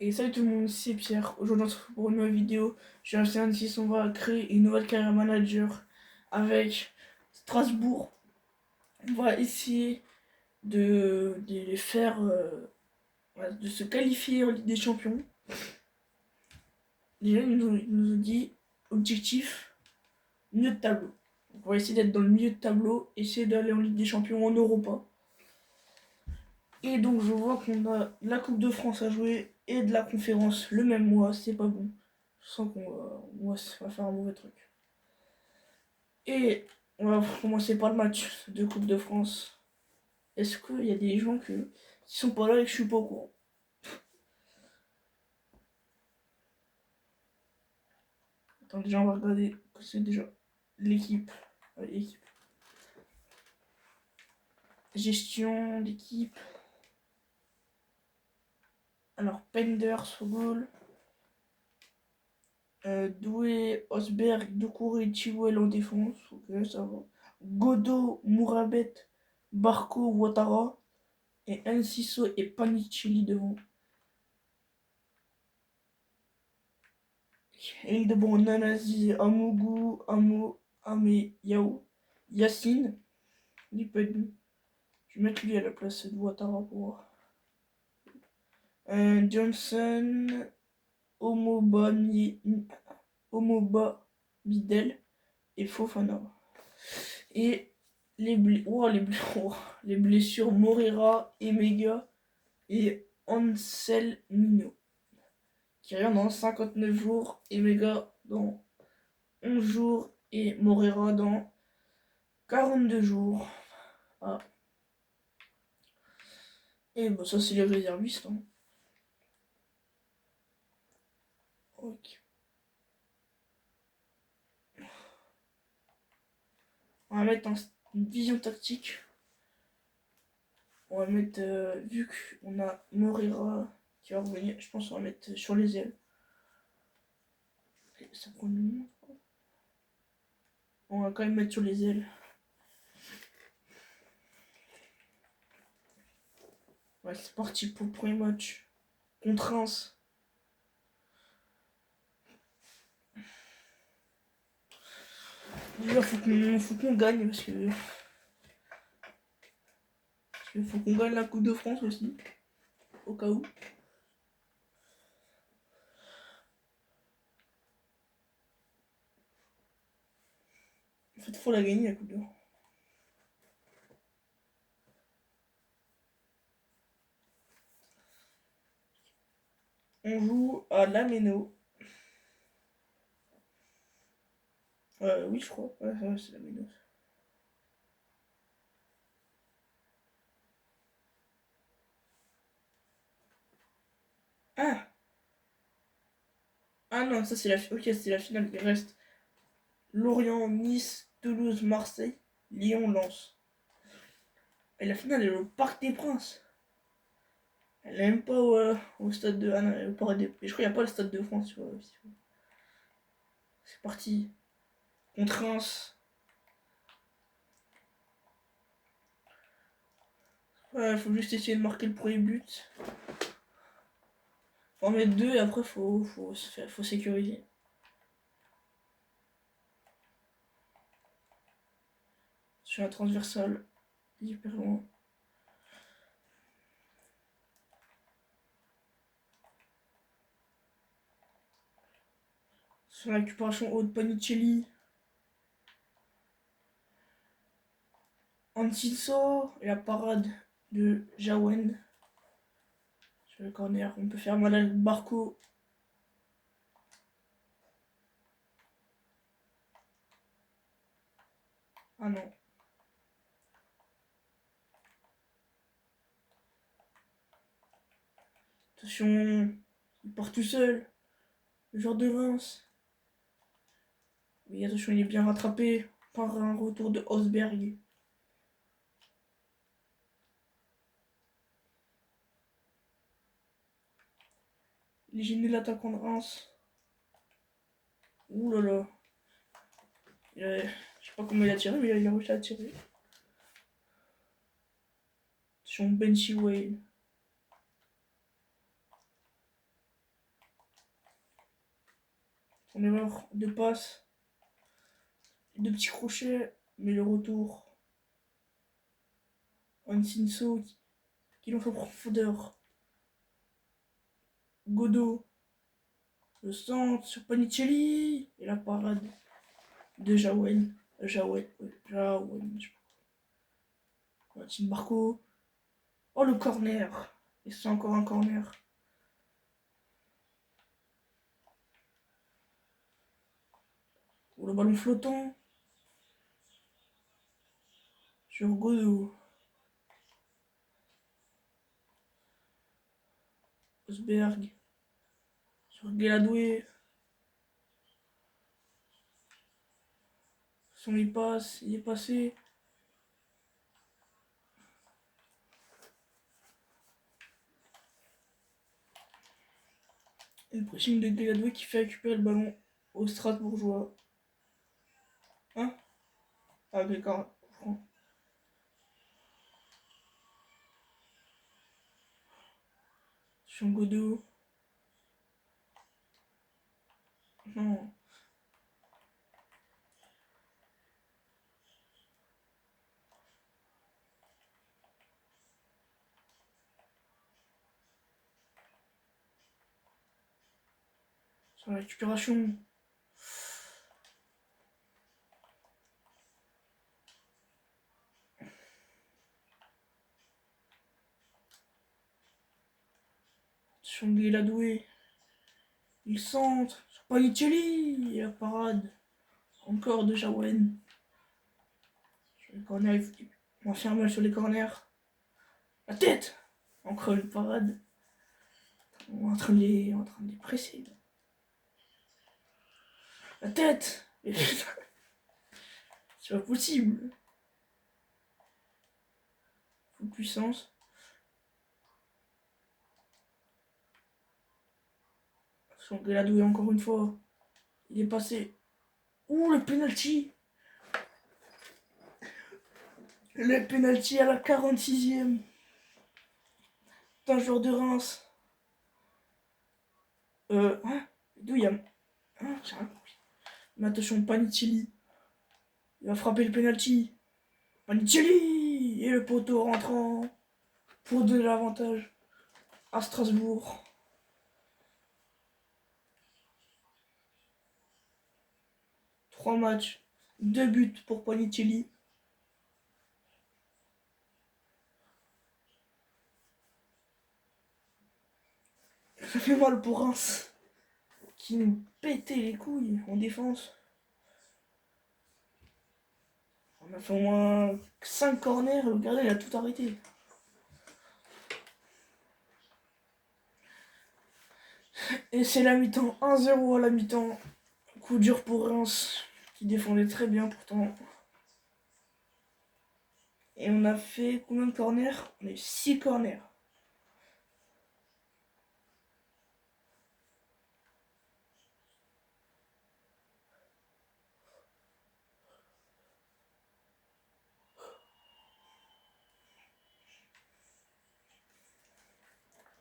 Et salut tout le monde, c'est Pierre. Aujourd'hui, on se retrouve pour une nouvelle vidéo. Je suis un 6, on va créer une nouvelle carrière manager avec Strasbourg. On va essayer de les faire, voilà, de se qualifier en Ligue des Champions. Déjà, il nous a dit objectif, milieu de tableau. Donc, on va essayer d'être dans le milieu de tableau, essayer d'aller en Ligue des Champions en Europa. Et donc, je vois qu'on a la Coupe de France à jouer et de la conférence le même mois, c'est pas bon. Je sens qu'on va faire un mauvais truc. Et on va commencer par le match de Coupe de France. Est-ce qu'il y a des gens qui sont pas là et que je suis pas au courant? Attends, déjà, on va regarder que c'est déjà l'équipe. L'équipe. Gestion d'équipe. Alors, Penders au goal. Doué, Osberg, Doucouré, Chilwell en défense. Ok, ça va. Godot, Mourabet, Barco, Ouattara. Et Enciso et Panichelli devant. Et devant Nanazi, Amougou, Ame, Yao, Yacine. Il peut être bon. Je vais mettre lui à la place de Ouattara pour voir. Johnson, Omoba, Bidel et Fofana. Et les blessures Morera, Emega et Anselmino. Qui revient dans 59 jours, Emega dans 11 jours et Morera dans 42 jours. Ah. Et bah ça c'est les réservistes. Hein. Ok. On va mettre une vision tactique. On va mettre, vu qu'on a Morera qui va revenir, je pense qu'on va mettre sur les ailes. Et ça prend du monde. On va quand même mettre sur les ailes. Ouais, c'est parti pour le premier match. Contre Reims. Déjà, faut qu'on gagne parce que. Il faut qu'on gagne la Coupe de France aussi. Au cas où. En fait, faut la gagner la Coupe de France. On joue à Lameno. Oui, je crois. Ouais, c'est Lameno. Ah! Ah non, ça c'est ok, c'est la finale. Il reste Lorient, Nice, Toulouse, Marseille, Lyon, Lens. Et la finale est au Parc des Princes. Elle n'est même pas au stade de. Ah non, elle est au Parc des. Mais je crois qu'il n'y a pas le stade de France. C'est parti. Contre Reims. Ouais, faut juste essayer de marquer le premier but. Faut en mettre deux et après faut sécuriser. Sur la transversale. Hyper loin. Sur la récupération haute, Panicelli. Antiso et la parade de Jawen. Sur le corner, on peut faire mal à Barco. Ah non. Attention, il part tout seul. Le joueur de Reims. Mais attention, il est bien rattrapé par un retour de Osberg. Il est gêné l'attaquant de Reims. Ouh là là. Je sais pas comment il a tiré, mais il a réussi à tirer. Attention, Ben Chilwell. Son erreur de passe. Deux petits crochets. Mais le retour. Ansinso qui l'ont fait en profondeur. Godot. Le centre sur Panicelli. Et la parade de Jaouen. Jaouen. Tim Marco. Oh, le corner. Et c'est encore un corner. Oh, le ballon flottant. Sur Godot. Osberg. Sur Guéladoué. Son il passe. Il est passé. Une pressing de Guéladoué qui fait récupérer le ballon au Strasbourgeois. Hein? Ah, d'accord. Sur Godot. Non. Sur la récupération. Sur Guéladoué. Il centre. Sur Panicelli. Et la parade. Encore de Jaouen. Sur les corners, on va faire mal sur les corners. La tête. Encore une parade. On est en train de les presser. La tête. C'est pas possible. Full puissance. Sur Guéladoué encore une fois. Il est passé. Ouh, le penalty. Le penalty à la 46e. C'est un joueur de Reims. Hein? D'où il y a... Hein? J'ai rien compris. Mais attention, Panicelli. Il va frapper le penalty. Panicelli. Et le poteau rentrant. Pour donner l'avantage à Strasbourg. Trois matchs. 2 buts pour Panicelli. Ça fait mal pour Reims. Qui nous pétait les couilles en défense. On a fait au moins 5 corners et le gardien il a tout arrêté. Et c'est la mi-temps, 1-0 à la mi-temps. Coup dur pour Reims, qui défendait très bien pourtant. Et on a fait combien de corners? On a eu 6 corners.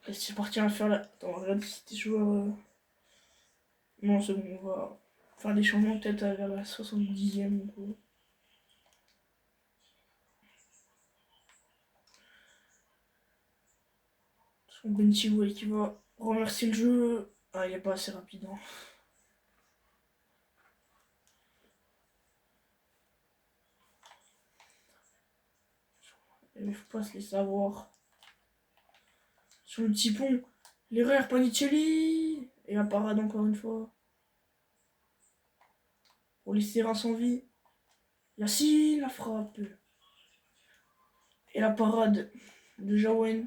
Et c'est parti, on va faire la... Attends, regarde si tes joueurs... Non, c'est bon, on va faire des changements peut-être vers la 70e ou quoi. Son Benchigoué qui va remercier le jeu. Ah, il est pas assez rapide. Hein. Il faut pas se laisser avoir. Sur le petit pont, l'erreur Panicelli. Et la parade encore une fois. Pour laisser Reims en vie. Yacine, la frappe. Et la parade de Jaouen.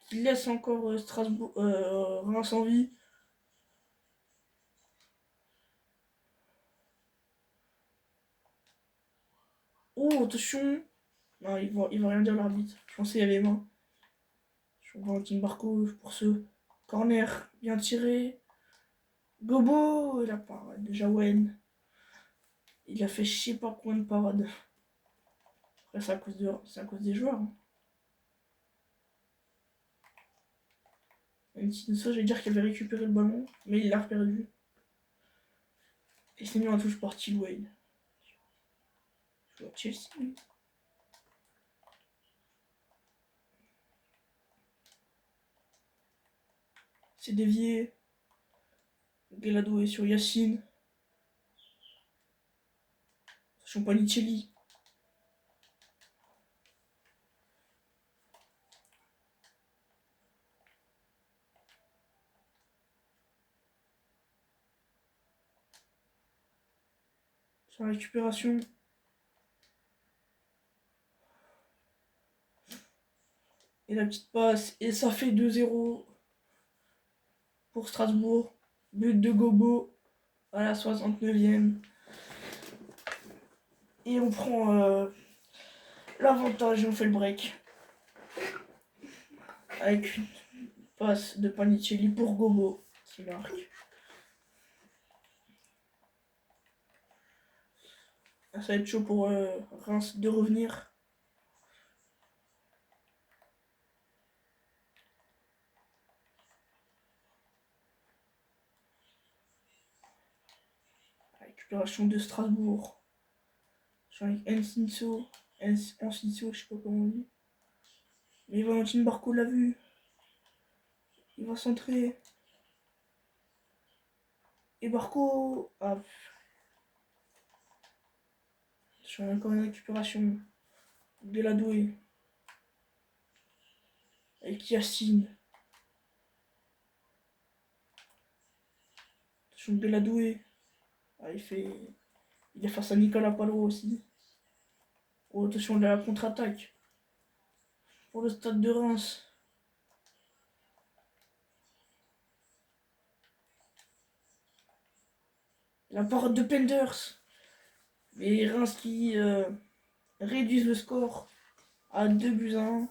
Qui laisse encore Strasbourg, Reims en vie. Oh, attention. Non, il va rien dire l'arbitre. Je pensais qu'il y avait main. Je vois Tim Marco pour ce corner bien tiré. Gobo, et la parade de Jaouen. Il a fait je sais pas combien de parades. Après, c'est à cause des joueurs. Hein. Même si ça, j'allais dire qu'il avait récupéré le ballon, mais il l'a perdu. Et c'est mis en touche par Chilwell. Je vois Chelsea. C'est dévié. Gelado est sur Yacine. Champanicelli. Sur la récupération. Et la petite passe. Et ça fait 2-0 pour Strasbourg. But de Gobo à la 69e. Et on prend l'avantage et on fait le break. Avec une passe de Panicelli pour Gobo qui marque. Ça va être chaud pour Reims de revenir. La récupération de Strasbourg. Avec Ensinso, je sais pas comment on dit. Mais Valentine Barco l'a vu. Il va centrer. Et Barco. Ah. Sur encore une récupération. De la douée. Avec Yacine. Attention de la douée. Ah, il est face à Nicolas Palo aussi. Oh, attention de la contre-attaque. Pour le stade de Reims. La parade de Penders. Et Reims qui réduisent le score à 2-1.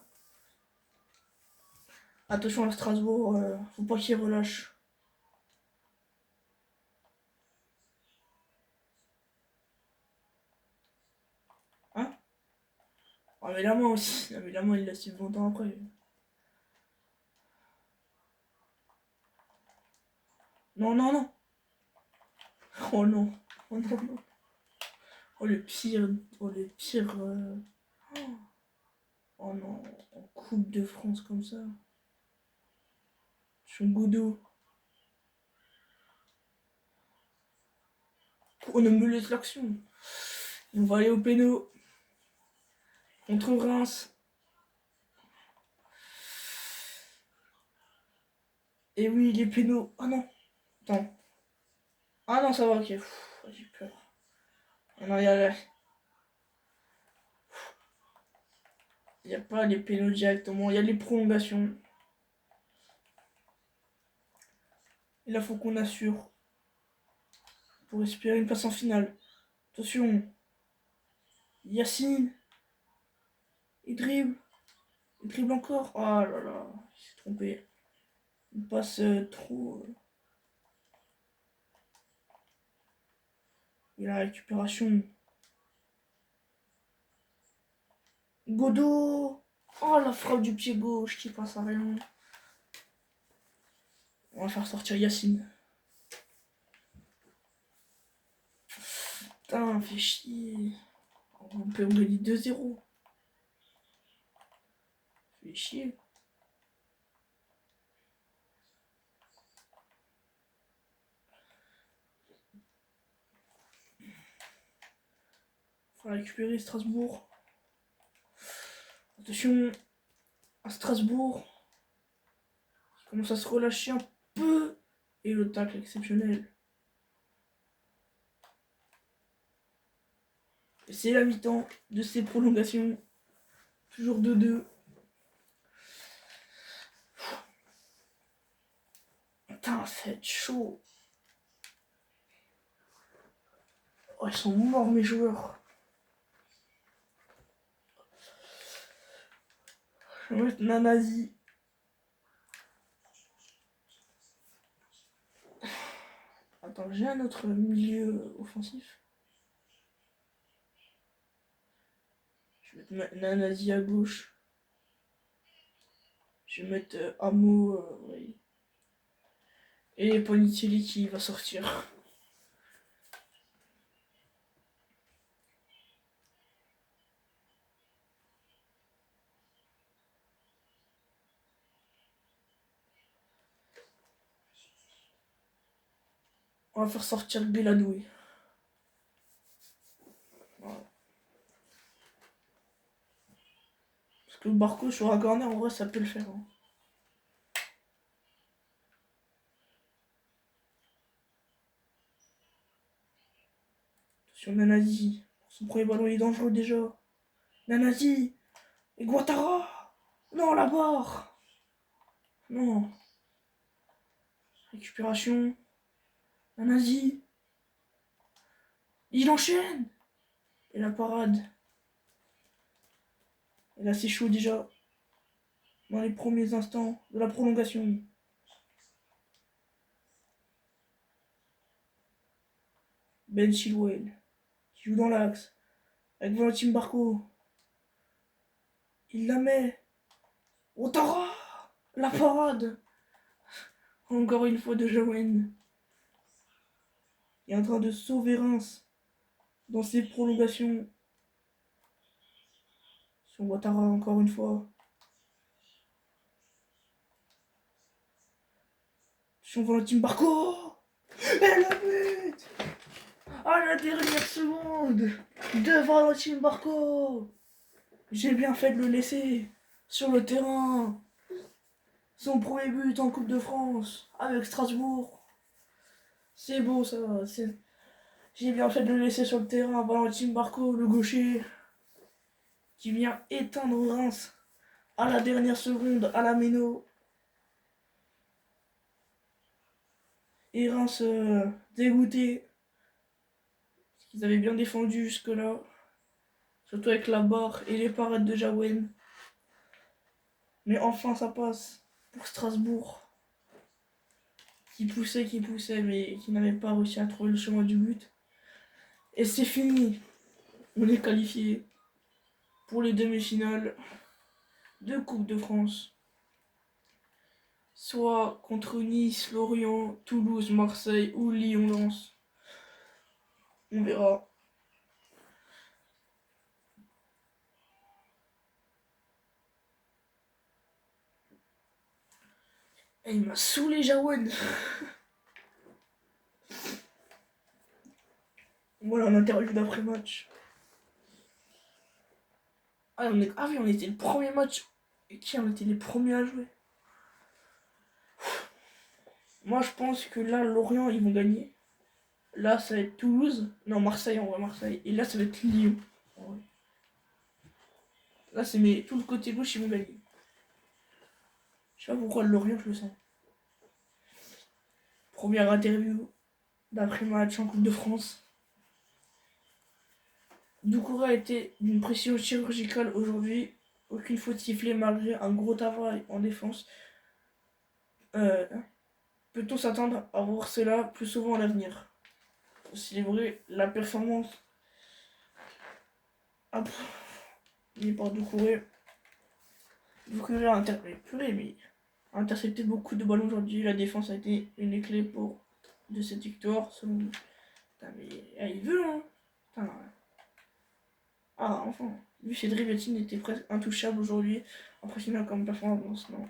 Attention à Strasbourg, faut pas qu'il relâche. Hein? Ah mais la main aussi. Ah mais la main il l'a su longtemps après. Non, non, non. Oh non. Oh non, non. Oh le pire. Oh le pire. Oh non. En Coupe de France comme ça. Sur Godot. On ne me laisse l'action. On va aller au péno. Contre Reims. Et oui, les pénaux. Ah non. Attends. Ah non, ça va, ok. J'ai peur. Ah non, y a pas les pénaux directement. Il y a les prolongations. Et là, faut qu'on assure. Pour espérer une place en finale. Attention. Yacine. Il dribble. Il dribble encore. Oh là là. Il s'est trompé. Il passe trop. Et la récupération. Godot. Oh la frappe du pied gauche qui passe à rien. On va faire sortir Yacine. Putain, fait chier. On peut gagner 2-0. Fait chier. Faut récupérer Strasbourg. Attention à Strasbourg. Il commence à se relâcher un peu. Et le tacle exceptionnel. Et c'est la mi-temps de ces prolongations. Toujours 2-2. Putain, ça va être chaud. Oh, ils sont morts mes joueurs. Je vais mettre Nanasi. Attends, j'ai un autre milieu offensif. Je vais mettre Nanasi à gauche. Je vais mettre Amo. Oui. Et Ponicelli qui va sortir. On va faire sortir Beladoué. Voilà. Parce que Barco sur un corner, en vrai, ça peut le faire. Hein. Attention, Nanasi. Son premier ballon, il est dangereux déjà. Nanasi. Et Guattara. Non, la barre. Non. Récupération. Nanasi. Il enchaîne. Et la parade. Et là, c'est chaud déjà. Dans les premiers instants de la prolongation. Ben Chilwell. Qui joue dans l'axe. Avec Valentin Barco. Il la met. Ouattara. La parade. Encore une fois de Jowen. Il est en train de sauver Reims dans ses prolongations. Sur Ouattara encore une fois. Sur Valentin Barco. Et le but. À la dernière seconde de Valentin Barco. J'ai bien fait de le laisser sur le terrain. Son premier but en Coupe de France avec Strasbourg. C'est beau ça. J'ai bien fait de le laisser sur le terrain. Valentin Barco, le gaucher, qui vient éteindre Reims à la dernière seconde à la méno. Et Reims dégoûté. Parce qu'ils avaient bien défendu jusque-là. Surtout avec la barre et les parades de Jaouen. Mais enfin ça passe pour Strasbourg. Qui poussait, mais qui n'avait pas réussi à trouver le chemin du but. Et c'est fini. On est qualifié pour les demi-finales de Coupe de France. Soit contre Nice, Lorient, Toulouse, Marseille ou Lyon-Lens. On verra. Et il m'a saoulé Jaouen. Voilà en interview d'après-match. Ah oui, on était le premier match. Et qui on était les premiers à jouer. Moi je pense que là, Lorient, ils vont gagner. Là, ça va être Toulouse. Non, Marseille, en vrai, Marseille. Et là, ça va être Lyon. Là, c'est tout le côté gauche, ils vont gagner. Je sais pas pourquoi Lorient, je le sens. Première interview d'après-match en Coupe de France. Doucouré a été d'une précision chirurgicale aujourd'hui. Aucune faute sifflée malgré un gros travail en défense. Peut-on s'attendre à voir cela plus souvent à l'avenir? Faut célébrer la performance mais par Doucouré. Doucouré a intercepté beaucoup de ballons aujourd'hui. La défense a été une des clés de cette victoire. Selon... Putain, mais il veut, hein. Putain. Ah, enfin. Lui, Cédric Bettine était presque intouchable aujourd'hui. Impressionnant comme performance, non.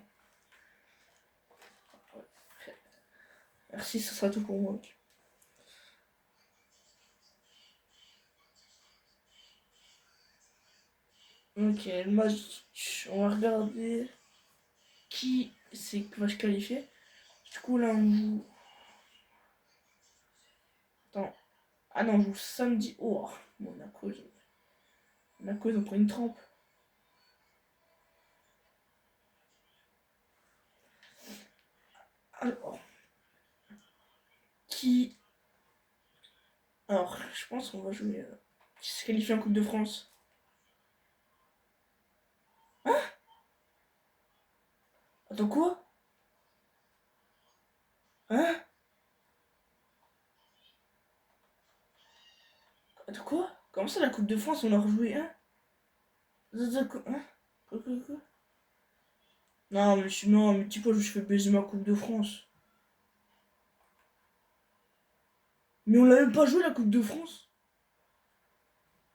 Merci, ça sera tout pour moi. Ok, le match, on va regarder qui c'est qui va se qualifier. Du coup, là, on joue. Attends. Ah non, on joue samedi. Oh, Monaco, ils ont pris une trempe. Alors, qui. Alors, je pense qu'on va jouer. Qui se qualifie en Coupe de France? Hein? Attends, quoi? Hein? Attends, quoi? Comment ça, la Coupe de France, on a rejoué, hein? Hein? Quoi? Non, mais tu sais pas, je fais baiser ma Coupe de France. Mais on l'a même pas joué la Coupe de France.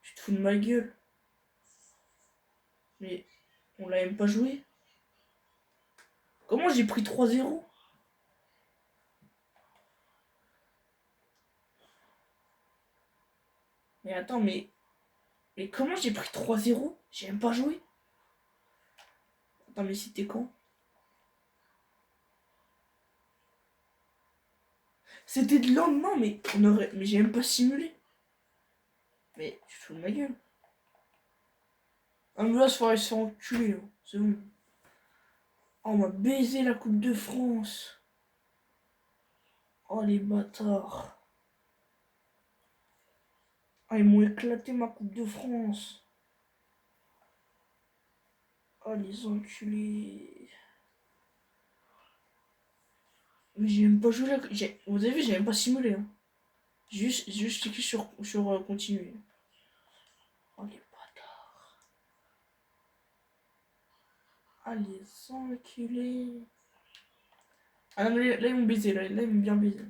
Tu te fous de ma gueule. Mais on l'a même pas joué. Comment j'ai pris 3-0? Mais attends, mais comment j'ai pris 3-0? J'ai même pas joué. Attends, mais c'était quand? C'était le lendemain, mais mais j'ai même pas simulé. Mais tu te fous de ma gueule. Ah, mais là, il se faire enculer, là. C'est bon. Oh, on m'a baisé la Coupe de France. Oh, les bâtards. Ah, ils m'ont éclaté ma Coupe de France. Oh, les enculés. Mais j'ai même pas joué là. Vous avez vu, j'ai même pas simulé. Hein. Juste cliqué sur continuer. Oh, les bâtards. Ah, les enculés. Ah non, mais là, ils m'ont baisé. Là, ils m'ont bien baisé.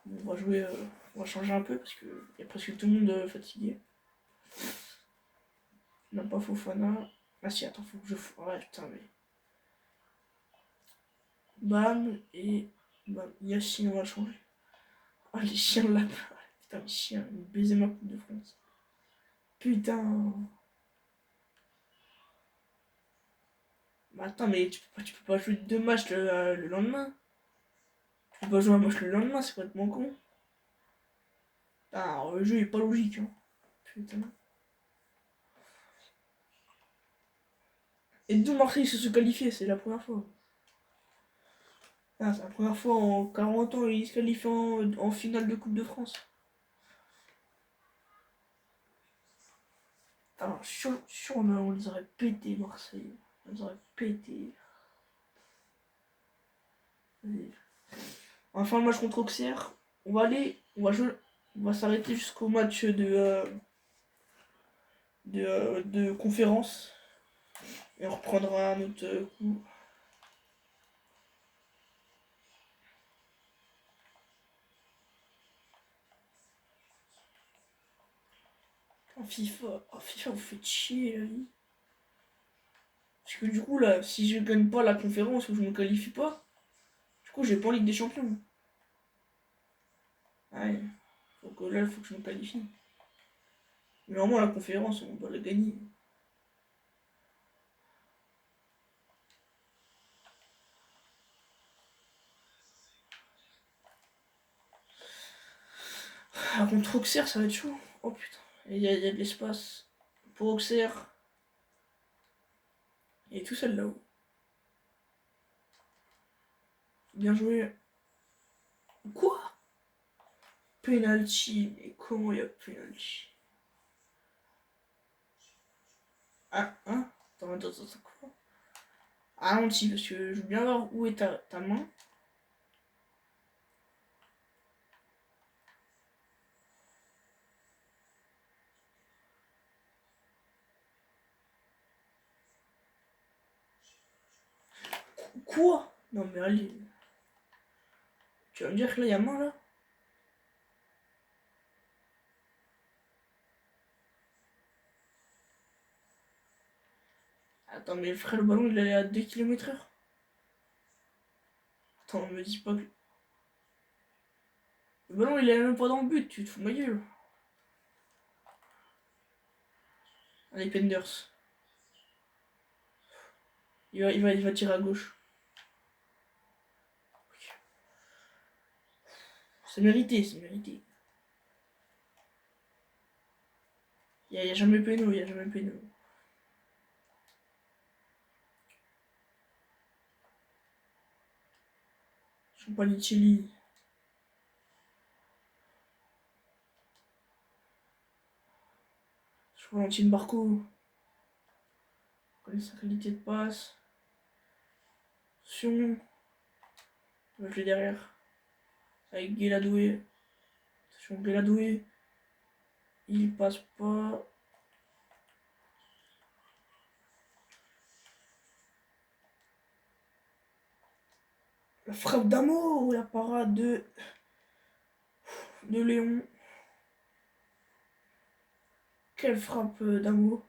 Bon, on va jouer. On va changer un peu parce qu'il y a presque tout le monde fatigué. On n'a pas Fofana. Ah si, attends, faut que je... Ouais, putain, mais... Bam, et... Bam, Yacine, on va le changer. Ah, les chiens là. Putain, les chiens, ils ont baisé ma Coupe de France. Putain. Mais attends, mais tu peux pas jouer 2 matchs le lendemain. Tu peux pas jouer un match le lendemain, c'est complètement con. Ah, le jeu est pas logique, hein. Putain. Et d'où Marseille se qualifier, c'est la première fois. Ah, c'est la première fois en 40 ans ils se qualifient en finale de Coupe de France. Alors, sûr, on les aurait pété, Marseille. On les aurait pété. Enfin, le match contre Auxerre, on va jouer, on va s'arrêter jusqu'au match de conférence. Et on reprendra un autre coup. FIFA, vous faites chier, la vie. Parce que du coup, là, si je gagne pas la conférence ou je me qualifie pas, du coup, j'ai pas en Ligue des Champions. Ouais, il faut que je me qualifie. Mais vraiment, la conférence, on doit la gagner. Ah, contre Auxerre, ça va être chaud. Oh putain, il y a de l'espace pour Auxerre. Il est tout seul là-haut. Bien joué. Quoi? Penalty. Mais comment il y a penalty? Ah, hein? Attends, quoi? Ah, non, si, parce que je veux bien voir où est ta main. Quoi? Non, mais allez. Tu vas me dire que là, il y a main là? Attends, mais frère, le ballon il allait à 2 km/h. Attends, me dis pas que. Le ballon il allait même pas dans le but, tu te fous de ma gueule. Allez, Penders. Il va tirer à gauche. C'est mérité, c'est mérité. Y a jamais péno, y a jamais péno. Champagnicelli. Valentine Barco. On connaît sa qualité de passe. Attention. Je vais derrière. Avec Guéladoué. Attention, Guéladoué. Il passe pas. La frappe d'Amo. La parade de Léon. Quelle frappe d'Amo.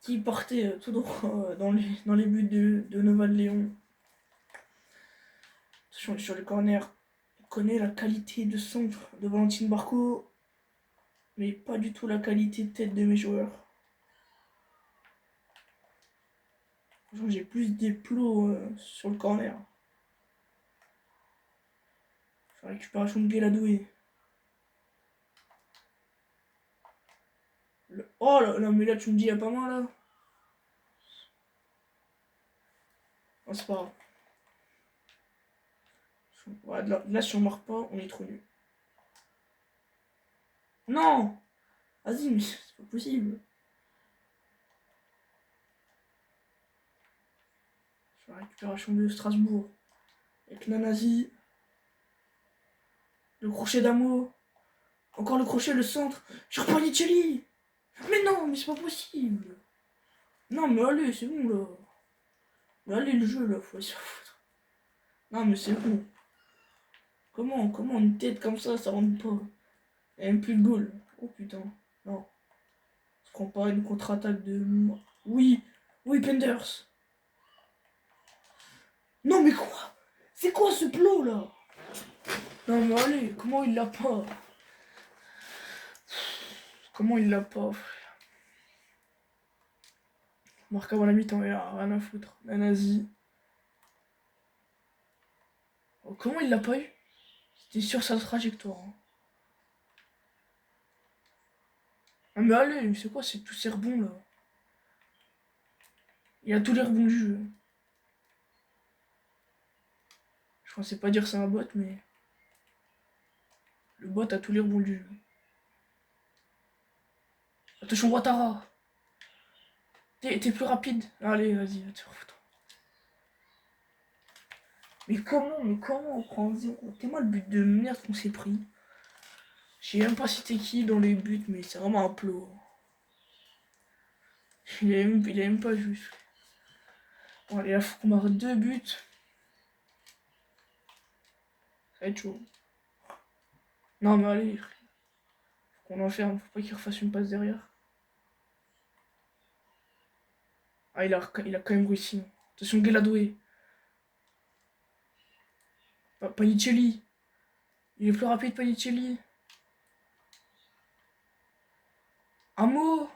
Qui partait tout droit dans les buts de Nova de Léon. Attention, sur le corner. reconnais la qualité de centre de Valentine Barco, mais pas du tout la qualité de tête de mes joueurs. J'ai plus des plots sur le corner. Sur la récupération de Guéladoué. Oh là là, mais là tu me dis, il y a pas mal là. Oh, c'est pas grave. Ouais, là, si on marque pas, on est trop nul. Non! Vas-y, mais c'est pas possible. Sur la récupération de Strasbourg. Avec Nanasi. Le crochet d'Amo. Encore le crochet, le centre. Sur Panicelli. Mais non, mais c'est pas possible. Non, mais allez, c'est bon là. Mais allez, le jeu là, faut se foutre. Non, mais c'est bon. Comment une tête comme ça rentre pas? Il y a même plus de goal. Oh putain. Non. Je prends pas une contre-attaque de. Oui, oui, Penders. Non, mais quoi? C'est quoi ce plot là? Non, mais allez, comment il l'a pas? Comment il l'a pas? Marque avant la mi-temps, il a rien à foutre. La nazi. Oh, comment il l'a pas eu? C'était sur sa trajectoire. Hein. Ah, mais allez, c'est quoi? C'est tous ces rebonds là. Il a tous les rebonds du jeu. Je pensais pas dire c'est un bot, mais. Le bot a tous les rebonds du jeu. Attention, Ouattara. T'es plus rapide. Allez, vas-y, va te faire foutre. Mais comment on prend 0? T'es moi le but de merde qu'on s'est pris. Je sais même pas cité qui dans les buts, mais c'est vraiment un plot. Il a même pas juste. Bon, allez, là, faut qu'on marque 2 buts. Ça va être chaud. Non, mais allez, faut qu'on enferme. Faut pas qu'il refasse une passe derrière. Ah, il a quand même réussi. Attention, Guéladoué. Panicelli. Il est plus rapide, Panicelli. Un mot.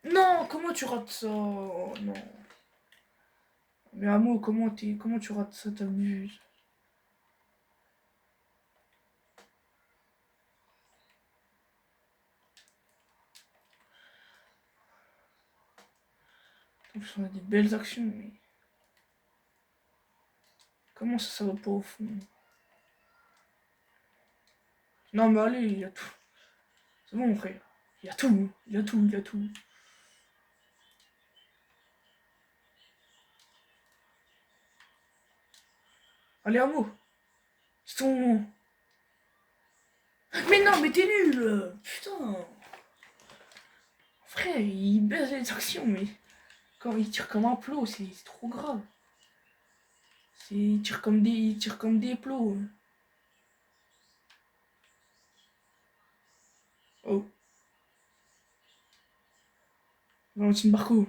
Non, comment tu rates ça? Oh, non. Mais Amo, comment tu rates ça, t'abuses? En plus, on a des belles actions, mais comment ça va pas au fond? Non, mais allez, il y a tout. C'est bon, frère. Il y a tout, il y a tout, il y a tout. Allez, Amo. C'est ton moment. Mais non, mais t'es nul! Putain! Frère, il baisse les actions, mais quand il tire comme un plot, c'est trop grave. Il tire comme des plots. Oh. Valentine Barco.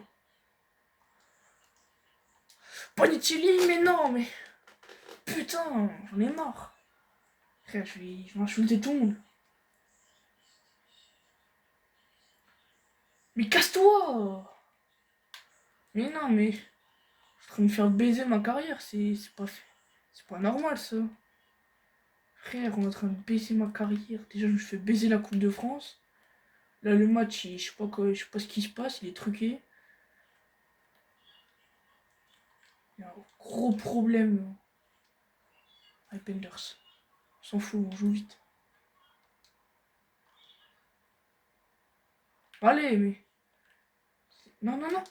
Panicelli, mais non, mais. Putain, j'en ai marre. Frère, je vais insulter tout le monde. Mais casse-toi! Mais non, mais. Je suis en train de me faire baiser ma carrière, c'est pas normal ça. Frère, on est en train de baiser ma carrière. Déjà, je me fais baiser la Coupe de France. Là, le match, je sais pas quoi, je sais pas ce qui se passe, il est truqué. Il y a un gros problème avec Penders. On s'en fout, on joue vite. Allez, mais. Non, non, non.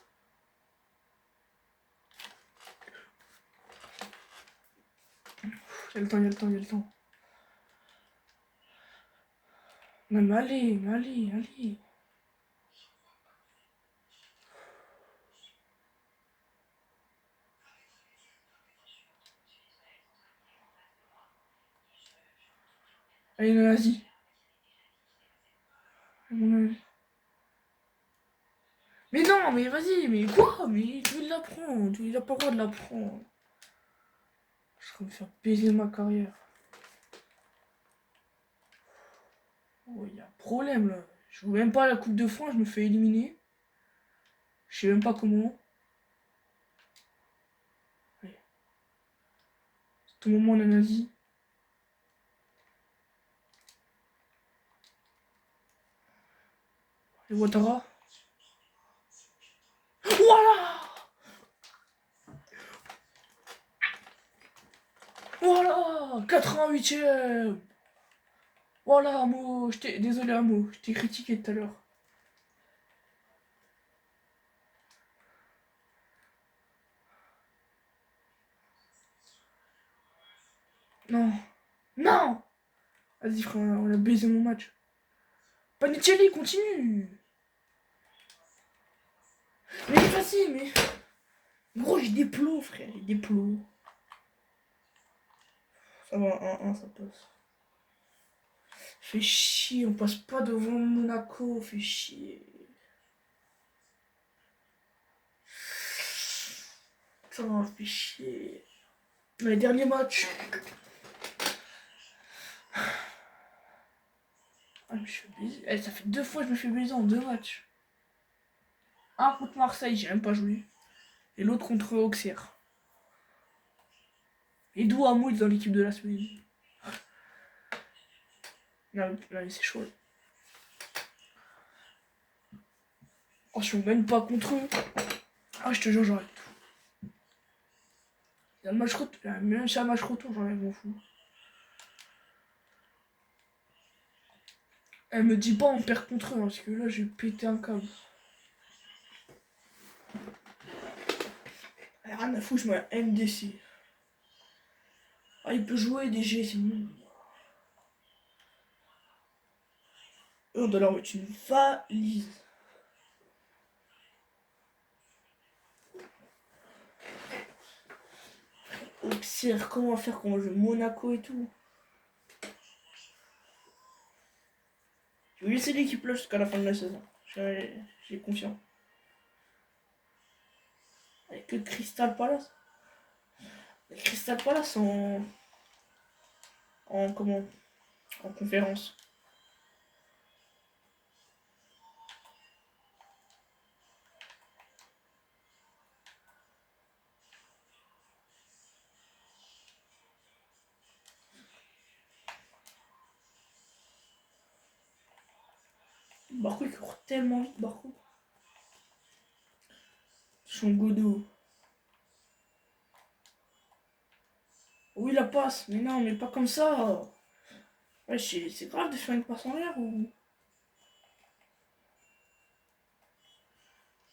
Il y a le temps, il y a le temps, il y a le temps. Non, mais allez. Allez, vas-y. Mais non, mais vas-y, mais quoi? Mais tu l'apprends, il a pas le droit de l'apprendre. Je vais me faire baiser ma carrière. Oh, il y a un problème là. Je joue même pas la Coupe de France, je me fais éliminer. Je sais même pas comment. Allez. À tout moment on a nazi. Et Ouattara. Voilà. Voilà 88ème. Voilà Amo. Désolé Amo, je t'ai critiqué tout à l'heure. Non. Non. Vas-y frère, on a baisé mon match. Panicelli, continue. Mais vas-y, mais... Gros, j'ai des plots, frère, j'ai des plots. Ça va, 1-1, ça passe. Fait chier, on passe pas devant Monaco, fait chier. Ça fait chier. Les derniers matchs. Ah, je me suis baisé. Eh, ça fait 2 fois que je me fais baiser en 2 matchs. Un contre Marseille, j'ai même pas joué. Et l'autre contre Auxerre. Et d'où Hamoud dans l'équipe de la semaine. Là, c'est chaud. Oh, si on gagne pas contre eux. Ah, je te jure, j'arrête tout. Il y a un match retour. Même si un match retour, j'en ai m'en fous. Elle me dit pas on perd contre eux, hein, parce que là, j'ai pété un câble. Rien à foutre, je mets un MDC. Ah, il peut jouer DG, c'est bon. On doit leur mettre une valise. Auxerre, comment faire quand on joue Monaco et tout. Je vais laisser l'équipe là jusqu'à la fin de la saison. J'ai confiance. Avec le Crystal Palace. Le Crystal Palace en comment en conférence. Barco il court tellement vite, Barco. Son Godot. Oui, la passe. Mais non, mais pas comme ça. Ouais, c'est grave de faire une passe en l'air ou...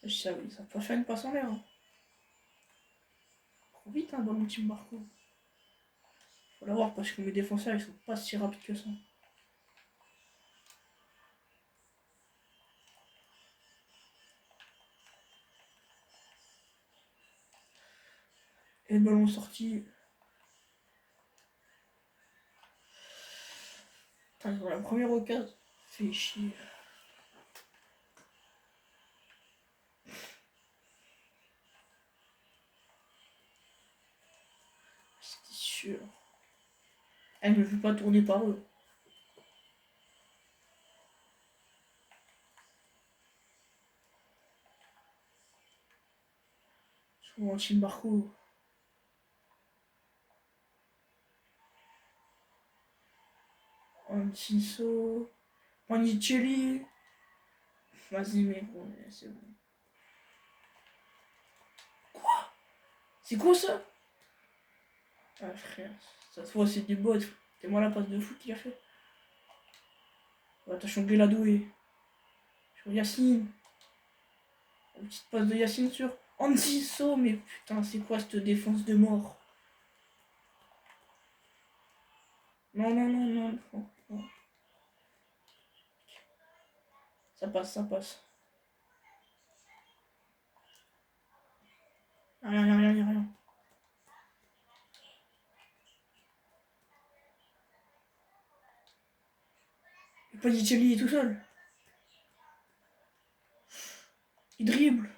Je sais, ça peut pas faire une passe en l'air. Hein. Trop vite, hein, ballon team Barco. Faut l'avoir parce que mes défenseurs, ils sont pas si rapides que ça. Et le ballon sorti. Putain, dans la première occasion. Fait chier. C'était sûr. Elle ne veut pas tourner par eux. Souvent, team Barco. Antiso. Panicelli. Vas-y, mec, c'est bon. Quoi? C'est quoi ça? Ah, frère, ça se voit, c'est des bots. C'est moi la passe de foot qu'il a fait. Oh, attention, Beladoué. Sur Yacine. Une petite passe de Yacine sur Antiso. Mais putain, c'est quoi cette défense de mort? Non, non, non, non. Non, non. Ça passe, ça passe. Rien, rien, rien, rien. Et Panicelli est tout seul. Il dribble.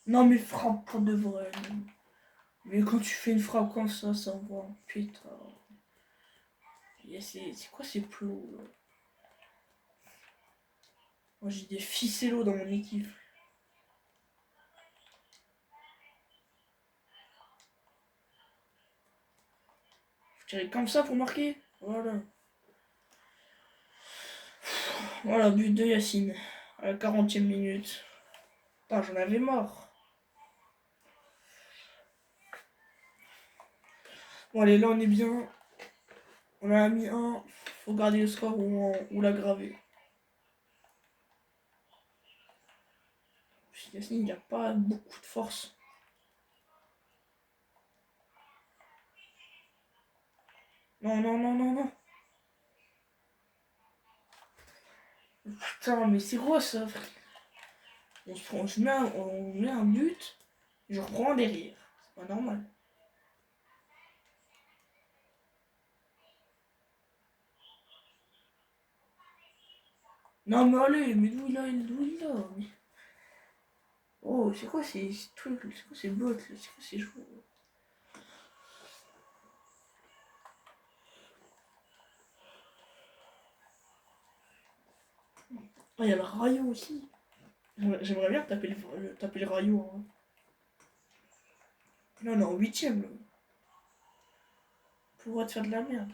Non, mais frappe pour de vrai. Mais quand tu fais une frappe comme ça envoie un putain. C'est quoi ces plots là? Moi j'ai des ficellos dans mon équipe. Faut tirer comme ça pour marquer. Voilà. Voilà, but de Yacine. À la 40e minute. Putain, j'en avais marre. Bon allez, là on est bien. On a mis un. Faut garder le score ou l'aggraver. Yacine, il a pas beaucoup de force. Non, non, non, non, non. Putain, mais c'est quoi ça, frère? On met un but, je reprends derrière. C'est pas normal. Non, mais allez, mais d'où il a, mais... Oh, c'est quoi ces trucs, c'est quoi ces bottes, là, c'est quoi ces joueurs? Ah, il y a le Rayo aussi. J'aimerais bien taper le Rayo. Hein. Là, on est en 8ème, là. Pour te faire de la merde.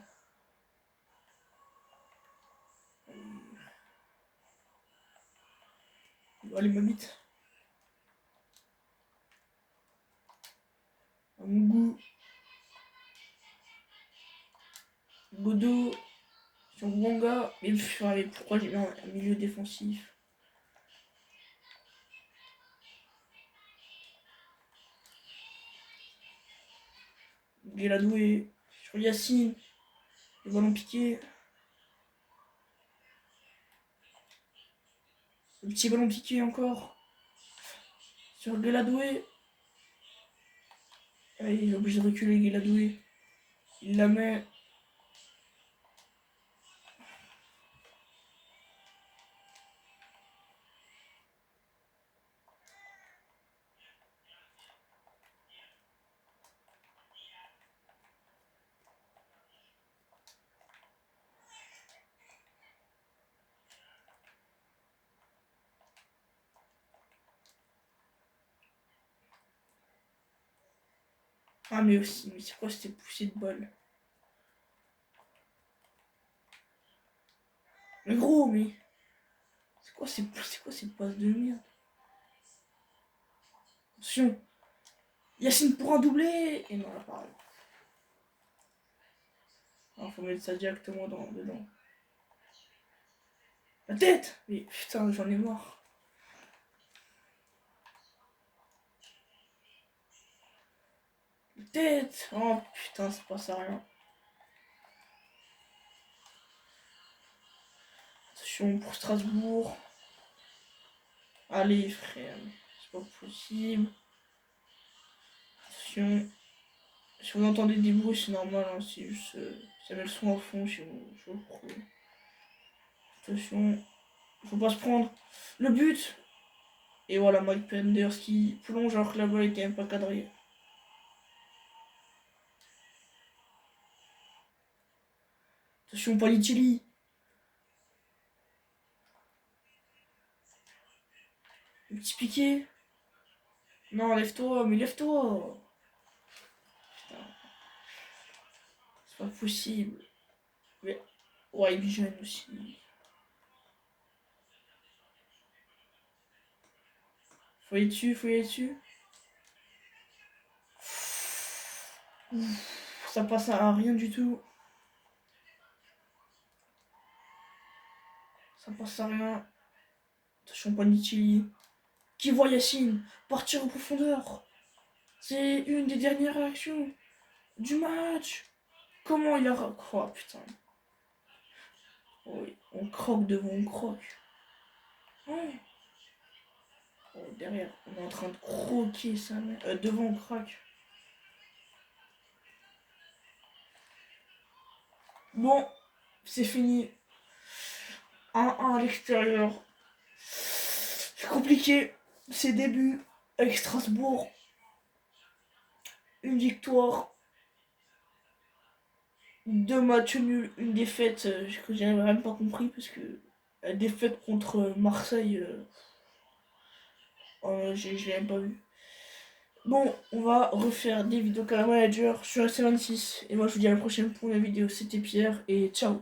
Allez, ma bite. Mugou. Godo. Sur Wanga. Mais pourquoi j'ai mis un milieu défensif? Guéladoué. Sur Yacine. Le ballon piqué. Le petit ballon piqué encore. Sur Guéladoué. Il est obligé de reculer Guéladoué. Il la met. Ah mais aussi, mais c'est quoi cette poussée de balle? Mais gros, mais... C'est quoi ces passes de merde? Attention. Yacine pour un doublé. Et non, là, pareil. Alors, faut mettre ça directement dedans. La tête. Mais putain, j'en ai marre. La tête. Oh putain, ça passe à rien. Attention pour Strasbourg. Allez, frère. C'est pas possible. Attention. Si vous entendez des bruits, c'est normal. Hein, c'est juste... ça met le son à fond chez vous. Je vous le promets. Attention. Faut pas se prendre. Le but. Et voilà, Mike Penders qui plonge alors que la balle était même pas cadrée. Attention, Palicelli. Le petit piqué. Non, lève-toi, mais lève-toi. Putain, c'est pas possible. Mais... ouais, il est jeune aussi. Faut aller dessus, faut y aller dessus. Ça passe à rien du tout. Ça passe à rien. Attention, Panicelli. Qui voit Yacine partir en profondeur. C'est une des dernières réactions du match. Comment il a... oh putain. Oui, on croque devant, on croque. Oh. Oh, derrière, on est en train de croquer ça. Devant, on croque. Bon, c'est fini. 1-1 à l'extérieur. C'est compliqué. Ces débuts avec Strasbourg. Une victoire. 2 matchs nuls, une défaite que j'ai même pas compris parce que la défaite contre Marseille, je l'ai même pas vu. Bon, on va refaire des vidéos Canal Manager sur SC26 et moi je vous dis à la prochaine pour une vidéo. C'était Pierre et ciao.